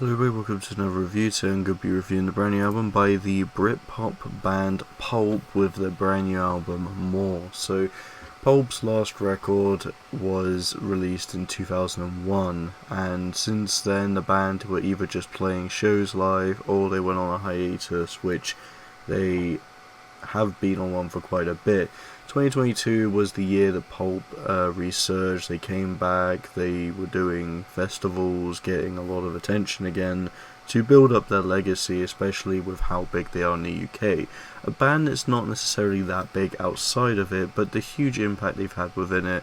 Hello everybody, welcome to another review. Today I'm going to be reviewing the brand new album by the BRITPOP band Pulp with their brand new album More. So Pulp's last record was released in 2001, and since then the band were either just playing shows live or they went on a hiatus, which they have been on one for quite a bit. 2022 was the year that Pulp resurged. They came back, they were doing festivals, getting a lot of attention again to build up their legacy, especially with how big they are in the UK. A band that's not necessarily that big outside of it, but the huge impact they've had within it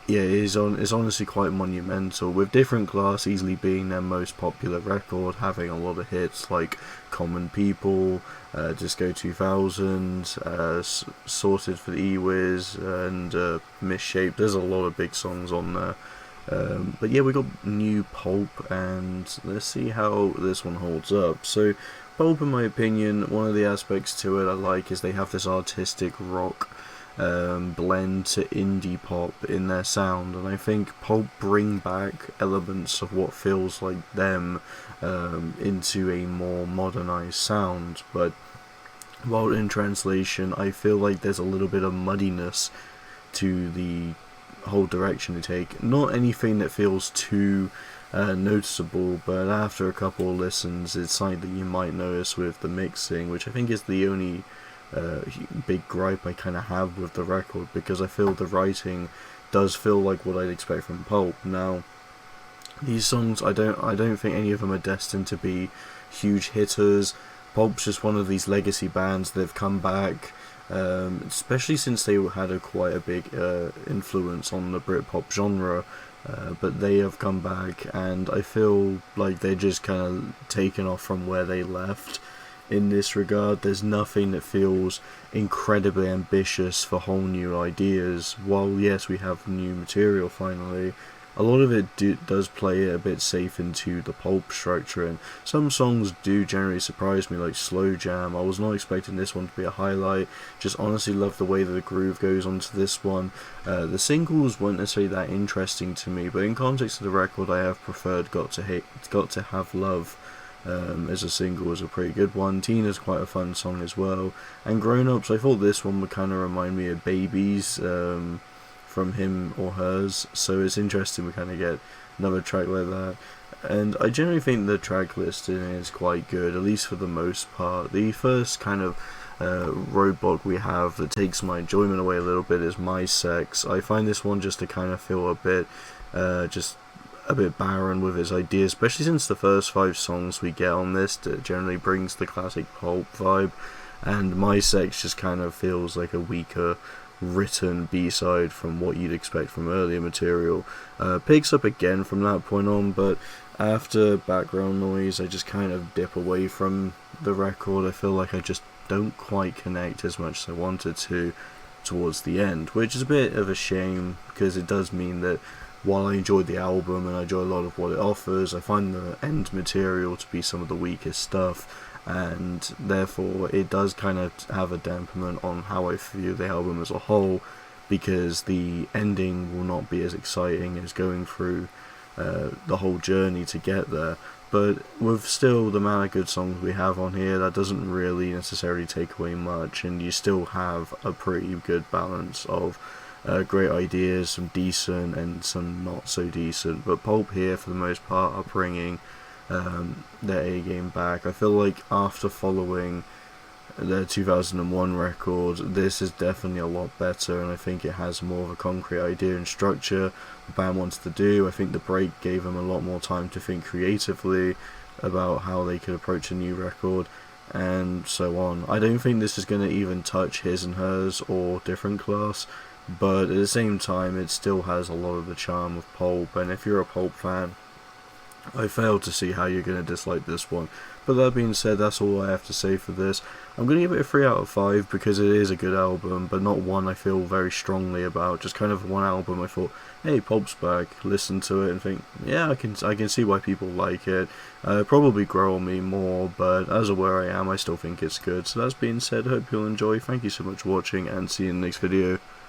is honestly quite monumental, with Different Class easily being their most popular record, having a lot of hits like Common People, Disco 2000, Sorted for the E-Wiz, and Misshaped. There's a lot of big songs on there. But yeah, we got new Pulp, and let's see how this one holds up. So Pulp, in my opinion, one of the aspects to it I like is they have this artistic rock blend to indie pop in their sound, and I think Pulp bring back elements of what feels like them into a more modernized sound. But while in translation, I feel like there's a little bit of muddiness to the whole direction they take. Not anything that feels too noticeable, but after a couple of listens, it's something that you might notice with the mixing, which I think is the only big gripe I kind of have with the record, because I feel the writing does feel like what I'd expect from Pulp. Now, these songs, I don't think any of them are destined to be huge hitters. Pulp's just one of these legacy bands. They've come back, especially since they had quite a big influence on the Britpop genre. But they have come back, and I feel like they're just kind of taken off from where they left. In this regard, there's nothing that feels incredibly ambitious for whole new ideas. While yes, we have new material finally, a lot of it does play it a bit safe into the Pulp structure, and some songs do generally surprise me, like Slow Jam. I was not expecting this one to be a highlight. Just honestly love the way that the groove goes onto this one. The singles weren't necessarily that interesting to me, but in context of the record, I have preferred Got to Have Love. As a single, is a pretty good one. Tina's quite a fun song as well. And Grown Ups, I thought this one would kind of remind me of Babies from Him or Hers, so it's interesting we kind of get another track like that. And I generally think the track listing is quite good, at least for the most part. The first kind of roadblock we have that takes my enjoyment away a little bit is My Sex. I find this one just to kind of feel a bit just a bit barren with its ideas, especially since the first 5 songs we get on this that generally brings the classic Pulp vibe, and My Sex just kind of feels like a weaker written B-side from what you'd expect from earlier material. Picks up again from that point on, but after Background Noise I just kind of dip away from the record. I feel like I just don't quite connect as much as I wanted to towards the end, which is a bit of a shame, because it does mean that while I enjoyed the album and I enjoy a lot of what it offers, I find the end material to be some of the weakest stuff, and therefore it does kind of have a dampenement on how I view the album as a whole, because the ending will not be as exciting as going through the whole journey to get there. But with still the amount of good songs we have on here, that doesn't really necessarily take away much, and you still have a pretty good balance of great ideas, some decent and some not so decent. But Pulp here, for the most part, are bringing their A-game back. I feel like after following their 2001 record, this is definitely a lot better, and I think it has more of a concrete idea and structure the band wants to do. I think the break gave them a lot more time to think creatively about how they could approach a new record, and so on. I don't think this is going to even touch His and Hers or Different Class, but at the same time it still has a lot of the charm of Pulp, and if you're a Pulp fan, I fail to see how you're going to dislike this one. But that being said, that's all I have to say for this. I'm going to give it a 3 out of 5 because it is a good album, but not one I feel very strongly about. Just kind of one album I thought, hey, Pulp's back, listen to it and think, yeah, I can see why people like it. Probably grow on me more, but as of where I am, I still think it's good. So that being said, hope you'll enjoy. Thank you so much for watching, and see you in the next video.